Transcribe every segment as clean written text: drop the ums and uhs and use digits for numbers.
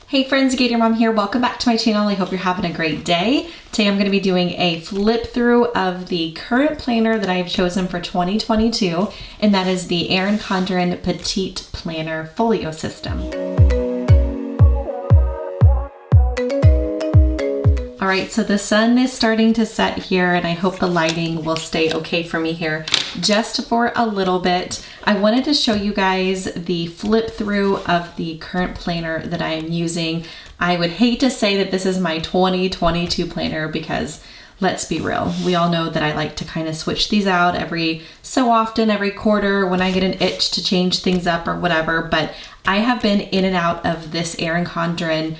Hey friends, Gator Mom here. Welcome back to my channel. I hope you're having a great day. Today I'm going to be doing a flip through of the current planner that I have chosen for 2022, and that is the ERIN CONDREN Petite Planner Folio System. All right, so the sun is starting to set here, and I hope the lighting will stay okay for me here just for a little bit. I wanted to show you guys the flip through of the current planner that I am using. I would hate to say that this is my 2022 planner because let's be real, we all know that I like to kind of switch these out every so often, every quarter when I get an itch to change things up or whatever, but I have been in and out of this ERIN CONDREN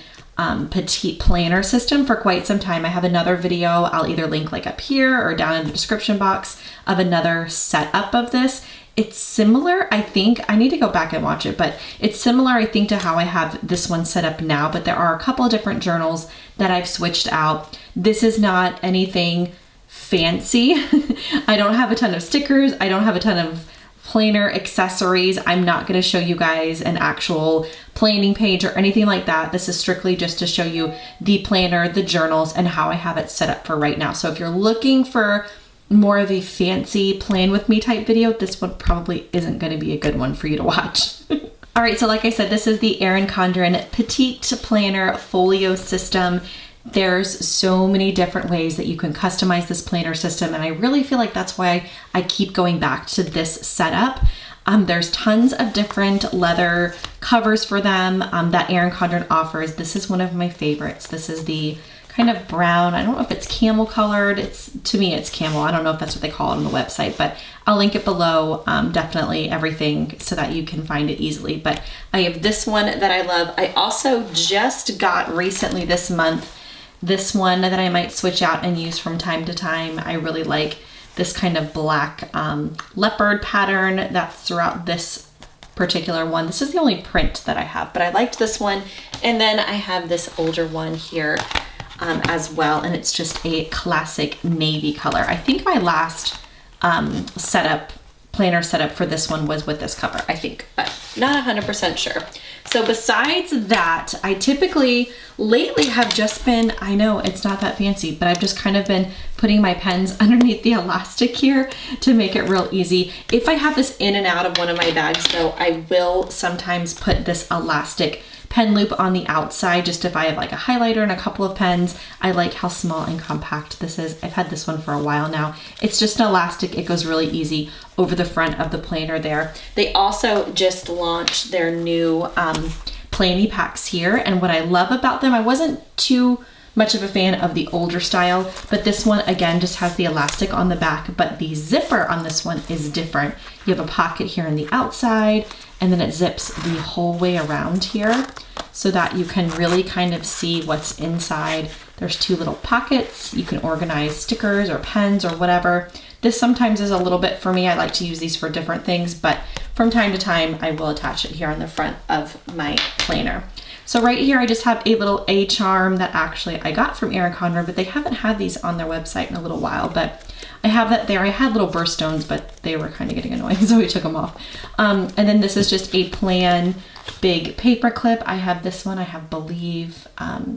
Petite Planner system for quite some time. I have another video, I'll either link like up here or down in the description box, of another setup of this. It's similar, I think, I need to go back and watch it, but it's similar, I think, to how I have this one set up now, but there are a couple of different journals that I've switched out. This is not anything fancy. I don't have a ton of stickers. I don't have a ton of planner accessories. I'm not going to show you guys an actual planning page or anything like that. This is strictly just to show you the planner, the journals, and how I have it set up for right now. So if you're looking for more of a fancy plan with me type video, this one probably isn't going to be a good one for you to watch. All right, so like I said, this is the ERIN CONDREN Petite Planner Folio System. There's so many different ways that you can customize this planner system, and I really feel like that's why I keep going back to this setup. There's tons of different leather covers for them that ERIN CONDREN offers. This is one of my favorites. This is the kind of brown, I don't know if it's camel colored, to me it's camel, I don't know if that's what they call it on the website, but I'll link it below, definitely everything so that you can find it easily. But I have this one that I love. I also just got recently this month this one that I might switch out and use from time to time. I really like this kind of black leopard pattern that's throughout this particular one. This is the only print that I have, but I liked this one. And then I have this older one here as well, and it's just a classic navy color. I think my last planner setup for this one was with this cover, I think, but not 100% sure. So besides that, I typically lately have just been, I know it's not that fancy, but I've just kind of been putting my pens underneath the elastic here to make it real easy. If I have this in and out of one of my bags though, I will sometimes put this elastic pen loop on the outside, just if I have like a highlighter and a couple of pens. I like how small and compact this is. I've had this one for a while now. It's just an elastic. It goes really easy over the front of the planner there. They also just launched their new planny packs here, and what I love about them, I wasn't too much of a fan of the older style, but this one again just has the elastic on the back, but the zipper on this one is different. You have a pocket here on the outside, and then it zips the whole way around here so that you can really kind of see what's inside. There's two little pockets. You can organize stickers or pens or whatever. This sometimes is a little bit for me. I like to use these for different things, but from time to time, I will attach it here on the front of my planner. So right here, I just have a little A charm that actually I got from ERIN CONDREN, but they haven't had these on their website in a little while, but I have that there. I had little birthstones, but they were kind of getting annoying, so we took them off. And then this is just a plain big paper clip. I have this one, I have Believe.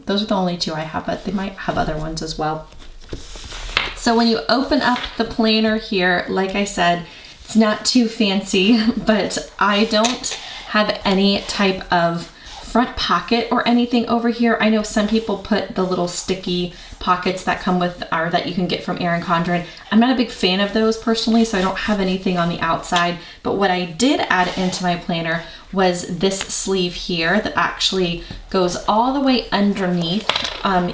Those are the only two I have, but they might have other ones as well. So when you open up the planner here, like I said, it's not too fancy, but I don't have any type of front pocket or anything over here. I know some people put the little sticky pockets that come with, or that you can get from ERIN CONDREN. I'm not a big fan of those personally, so I don't have anything on the outside, but what I did add into my planner was this sleeve here that actually goes all the way underneath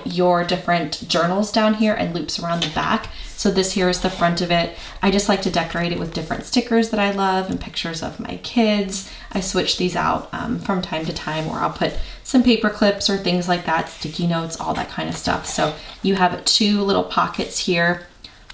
your different journals down here and loops around the back. So this here is the front of it. I just like to decorate it with different stickers that I love and pictures of my kids. I switch these out from time to time, or I'll put some paper clips or things like that, sticky notes, all that kind of stuff. So you have two little pockets here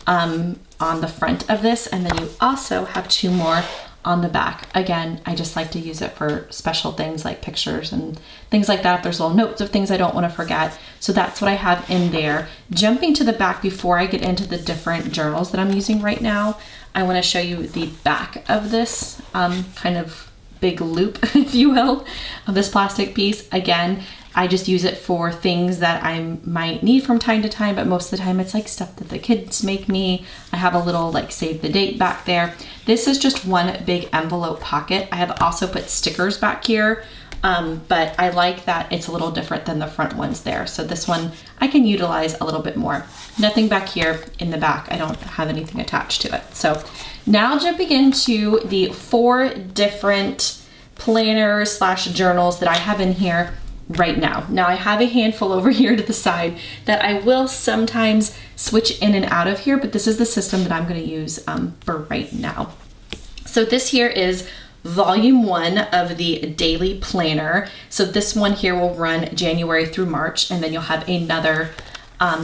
on the front of this, and then you also have two more on the back. Again, I just like to use it for special things like pictures and things like that. If there's little notes of things I don't want to forget. So that's what I have in there. Jumping to the back before I get into the different journals that I'm using right now, I want to show you the back of this kind of big loop, if you will, of this plastic piece. Again, I just use it for things that I might need from time to time, but most of the time it's like stuff that the kids make me. I have a little like save the date back there. This is just one big envelope pocket. I have also put stickers back here, but I like that it's a little different than the front ones there. So this one I can utilize a little bit more. Nothing back here in the back. I don't have anything attached to it. So now jumping into the 4 different planners slash journals that I have in here right now. Now I have a handful over here to the side that I will sometimes switch in and out of here, but this is the system that I'm going to use for right now. So this here is volume 1 of the daily planner. So this one here will run January through March, and then you'll have another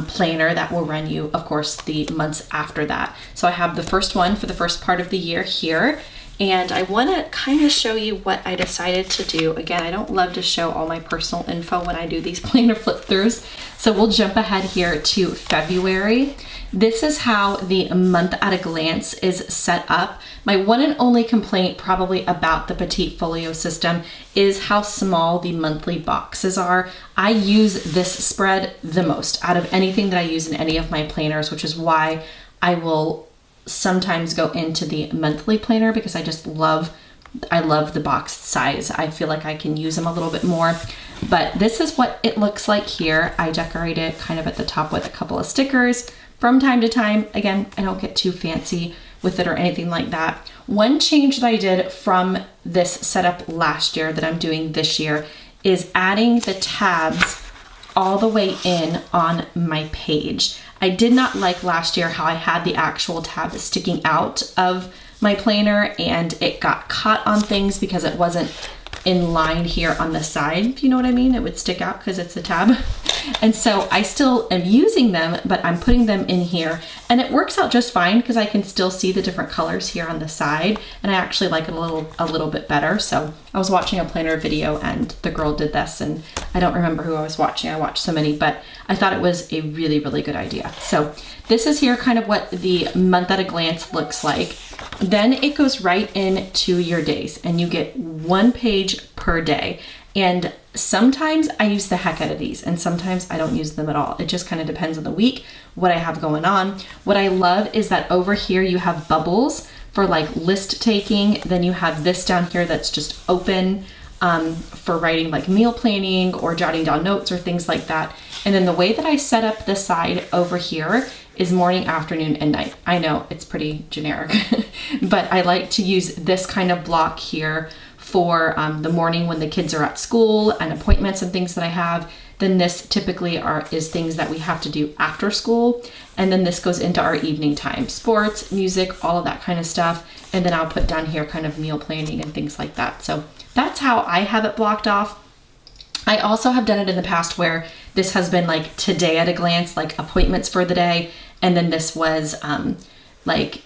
planner that will run you, of course, the months after that. So I have the first one for the first part of the year here. And I want to kind of show you what I decided to do. Again, I don't love to show all my personal info when I do these planner flip throughs. So we'll jump ahead here to February. This is how the month at a glance is set up. My one and only complaint probably about the Petite Folio system is how small the monthly boxes are. I use this spread the most out of anything that I use in any of my planners, which is why I will sometimes go into the monthly planner, because I love the box size. I feel like I can use them a little bit more, but this is what it looks like here. I decorate it kind of at the top with a couple of stickers from time to time. Again, I don't get too fancy with it or anything like that. One change that I did from this setup last year that I'm doing this year is adding the tabs all the way in on my page. I did not like last year how I had the actual tab sticking out of my planner and it got caught on things because it wasn't in line here on the side, if you know what I mean. It would stick out because it's a tab. And so I still am using them, but I'm putting them in here and it works out just fine because I can still see the different colors here on the side, and I actually like it a little bit better. So I was watching a planner video and the girl did this, and I don't remember who I was watching. I watched so many, but I thought it was a really, really good idea. So this is here kind of what the month at a glance looks like. Then it goes right into your days and you get 1 page per day. And sometimes I use the heck out of these and sometimes I don't use them at all. It just kind of depends on the week, what I have going on. What I love is that over here you have bubbles for like list taking. Then you have this down here that's just open for writing like meal planning or jotting down notes or things like that. And then the way that I set up this side over here is morning, afternoon, and night. I know it's pretty generic, but I like to use this kind of block here for the morning when the kids are at school and appointments and things that I have. Then this typically is things that we have to do after school. And then this goes into our evening time, sports, music, all of that kind of stuff. And then I'll put down here kind of meal planning and things like that. So that's how I have it blocked off. I also have done it in the past where this has been like today at a glance, like appointments for the day. And then this was like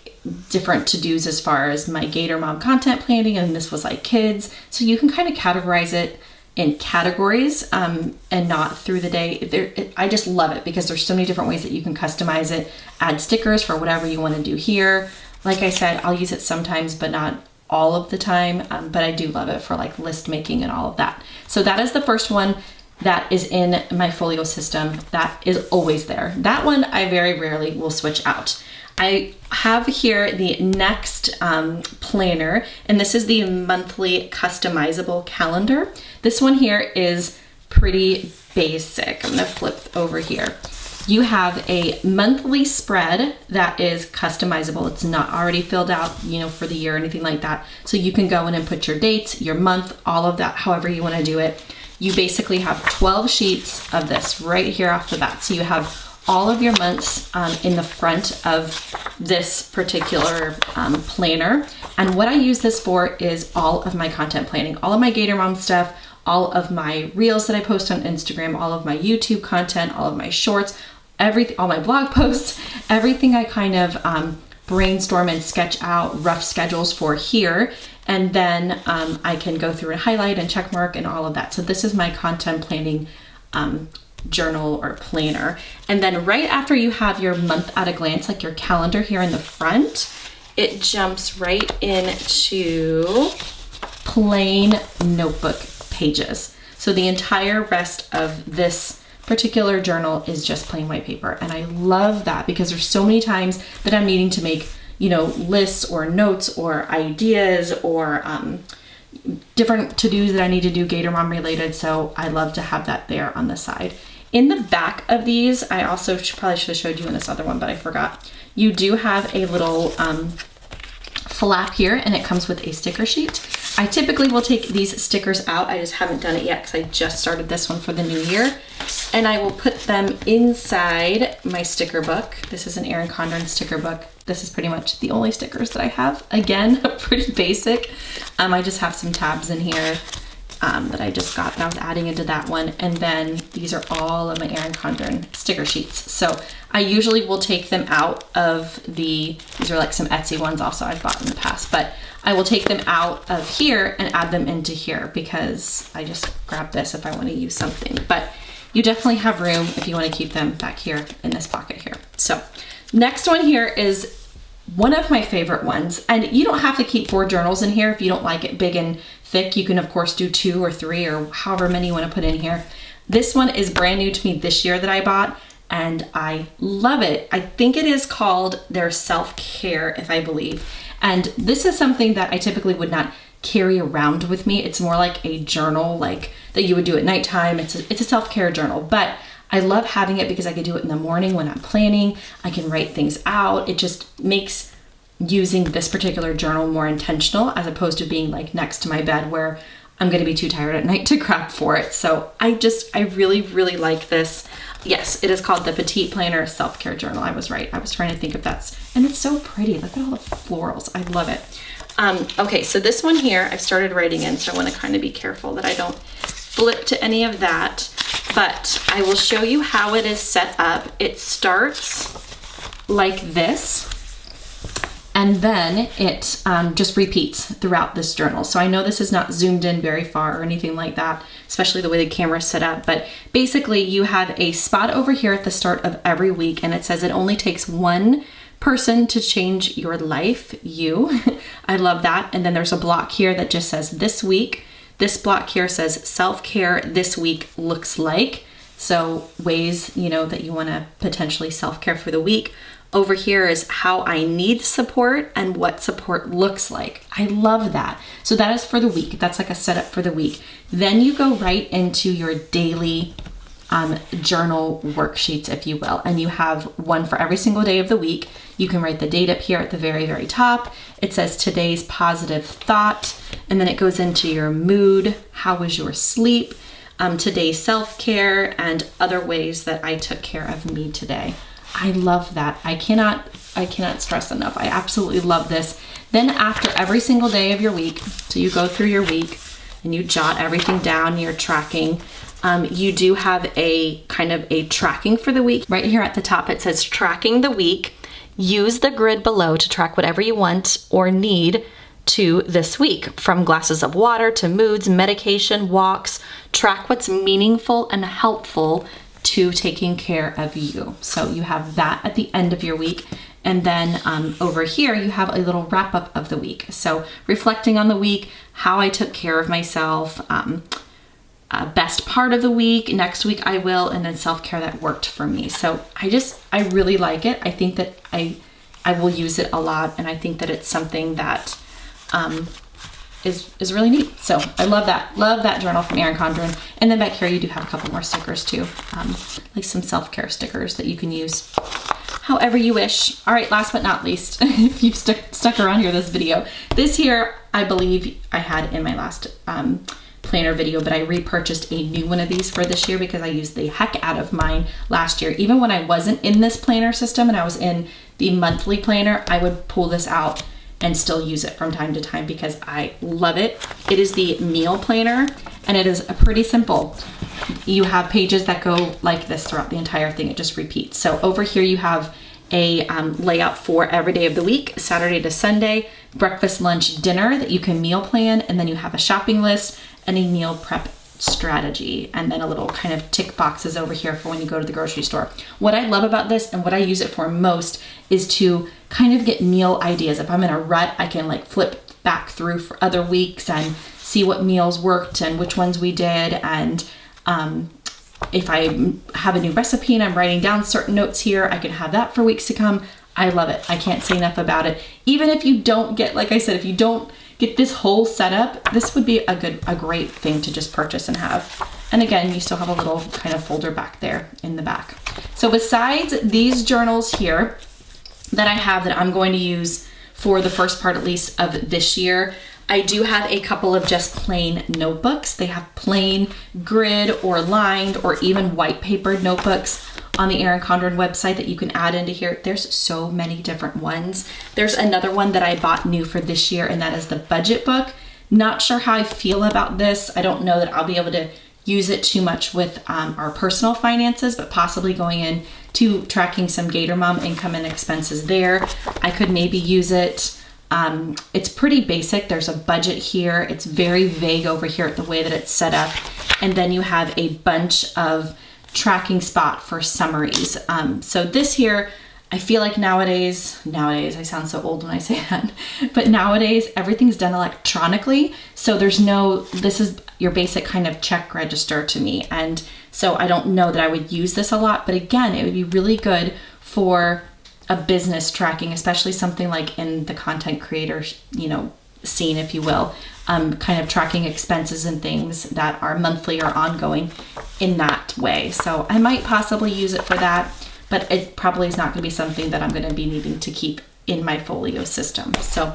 different to-dos as far as my Gator Mom content planning, and this was like kids. So you can kind of categorize it in categories and not through the day. I just love it because there's so many different ways that you can customize it, add stickers for whatever you want to do here. Like I said, I'll use it sometimes, but not all of the time, but I do love it for like list making and all of that. So that is the first one that is in my folio system. That is always there. That one I very rarely will switch out. I have here the next planner, and this is the monthly customizable calendar. This one here is pretty basic. I'm gonna flip over here. You have a monthly spread that is customizable. It's not already filled out, you know, for the year or anything like that. So you can go in and put your dates, your month, all of that, however you want to do it. You basically have 12 sheets of this right here off the bat. So you have all of your months in the front of this particular planner. And what I use this for is all of my content planning, all of my Gator Mom stuff, all of my reels that I post on Instagram, all of my YouTube content, all of my shorts, everything, all my blog posts, everything I kind of brainstorm and sketch out rough schedules for here. And then I can go through and highlight and check mark and all of that. So this is my content planning journal or planner. And then right after you have your month at a glance, like your calendar here in the front, it jumps right into plain notebook pages. So the entire rest of this particular journal is just plain white paper. And I love that because there's so many times that I'm needing to make, you know, lists or notes or ideas or different to-dos that I need to do Gator Mom related. So I love to have that there on the side. In the back of these, I also probably should have showed you in this other one, but I forgot. You do have a little flap here, and it comes with a sticker sheet. I typically will take these stickers out. I just haven't done it yet because I just started this one for the new year. And I will put them inside my sticker book. This is an ERIN CONDREN sticker book. This is pretty much the only stickers that I have. Again, pretty basic. I just have some tabs in here that I just got that I was adding into that one. And then these are all of my ERIN CONDREN sticker sheets. So I usually will take them out of these are like some Etsy ones also I've bought in the past, but I will take them out of here and add them into here because I just grab this if I want to use something. But you definitely have room if you want to keep them back here in this pocket here. So next one here is one of my favorite ones, and you don't have to keep 4 journals in here if you don't like it big and thick. You can of course do 2 or 3 or however many you want to put in here. This one is brand new to me this year that I bought, and I love it. I think it is called their self-care, if I believe. And this is something that I typically would not carry around with me. It's more like a journal, like that you would do at nighttime. It's a self-care journal, but I love having it because I could do it in the morning when I'm planning. I can write things out. It just makes using this particular journal more intentional as opposed to being like next to my bed where I'm gonna be too tired at night to grab for it. So I really, really like this. Yes, it is called the PetitePlanner Self-Care Journal. I was right. I was trying to think if that's, and it's so pretty. Look at all the florals. I love it. Okay, so this one here, I've started writing in, so I want to kind of be careful that I don't flip to any of that, but I will show you how it is set up. It starts like this, and then it just repeats throughout this journal. So I know this is not zoomed in very far or anything like that, especially the way the camera is set up, but basically you have a spot over here at the start of every week, and it says it only takes one person to change your life, you. I love that. And then there's a block here that just says this week. This block here says self-care this week looks like. So ways, you know, that you want to potentially self-care for the week. Over here is how I need support and what support looks like. I love that. So that is for the week. That's like a setup for the week. Then you go right into your daily journal worksheets, if you will, and you have one for every single day of the week. You can write the date up here at the very, very top. It says today's positive thought, and then it goes into your mood, how was your sleep, today's self-care, and other ways that I took care of me today. I love that. I cannot stress enough. I absolutely love this. Then after every single day of your week, so you go through your week and you jot everything down, you're tracking. You do have a kind of a tracking for the week. Right here at the top, it says tracking the week. Use the grid below to track whatever you want or need to this week, from glasses of water to moods, medication, walks. Track what's meaningful and helpful to taking care of you. So you have that at the end of your week. And then over here, you have a little wrap up of the week. So reflecting on the week, how I took care of myself, best part of the week, next week I will, and then self-care that worked for me. So I really like it. I think that I will use it a lot, and I think that it's something that is really neat. So I love that journal from ERIN CONDREN. And then back here you do have a couple more stickers too, like some self-care stickers that you can use however you wish. All right, last but not least, if you've stuck around here this video, this here I believe I had in my last planner video, but I repurchased a new one of these for this year because I used the heck out of mine last year. Even when I wasn't in this planner system and I was in the monthly planner, I would pull this out and still use it from time to time because I love it. It is the meal planner, and it is pretty simple. You have pages that go like this throughout the entire thing. It just repeats. So over here you have a layout for every day of the week, Saturday to Sunday, breakfast, lunch, dinner that you can meal plan, and then you have a shopping list and a meal prep strategy, and then a little kind of tick boxes over here for when you go to the grocery store. What I love about this and what I use it for most is to kind of get meal ideas. If I'm in a rut, I can like flip back through for other weeks and see what meals worked and which ones we did. And if I have a new recipe and I'm writing down certain notes here, I can have that for weeks to come. I love it. I can't say enough about it. Even if you don't get, like I said, if you don't get this whole setup, this would be a great thing to just purchase and have. And again, you still have a little kind of folder back there in the back. So besides these journals here that I have that I'm going to use for the first part, at least, of this year, I do have a couple of just plain notebooks. They have plain grid or lined or even white papered notebooks on the ERIN CONDREN website that you can add into here. There's so many different ones. There's another one that I bought new for this year, and that is the budget book. Not sure how I feel about this. I don't know that I'll be able to use it too much with our personal finances, but possibly going in to tracking some GatorMom income and expenses there. I could maybe use it. It's pretty basic. There's a budget here. It's very vague over here at the way that it's set up. And then you have a bunch of tracking spot for summaries. So this here, I feel like nowadays, I sound so old when I say that, but nowadays everything's done electronically. So this is your basic kind of check register to me. And so I don't know that I would use this a lot, but again, it would be really good for a business tracking, especially something like in the content creator, scene, if you will, kind of tracking expenses and things that are monthly or ongoing in that way. So I might possibly use it for that, but it probably is not going to be something that I'm going to be needing to keep in my folio system. So,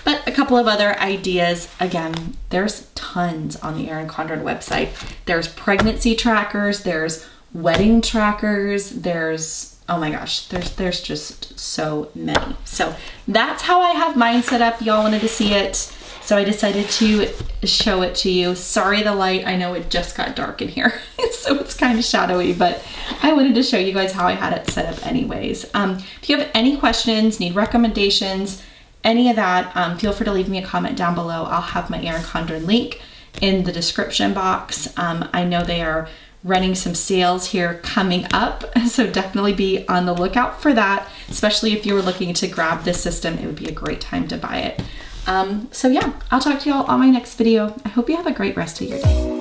but a couple of other ideas. Again, there's tons on the ERIN CONDREN website. There's pregnancy trackers, there's wedding trackers, there's, oh my gosh, there's just so many. So that's how I have mine set up. Y'all wanted to see it, so I decided to show it to you. Sorry the light, I know it just got dark in here, so it's kind of shadowy, but I wanted to show you guys how I had it set up anyways. If you have any questions, need recommendations, any of that, feel free to leave me a comment down below. I'll have my ERIN CONDREN link in the description box. I know they are running some sales here coming up, so definitely be on the lookout for that, especially if you were looking to grab this system. It would be a great time to buy it. So yeah, I'll talk to y'all on my next video. I hope you have a great rest of your day.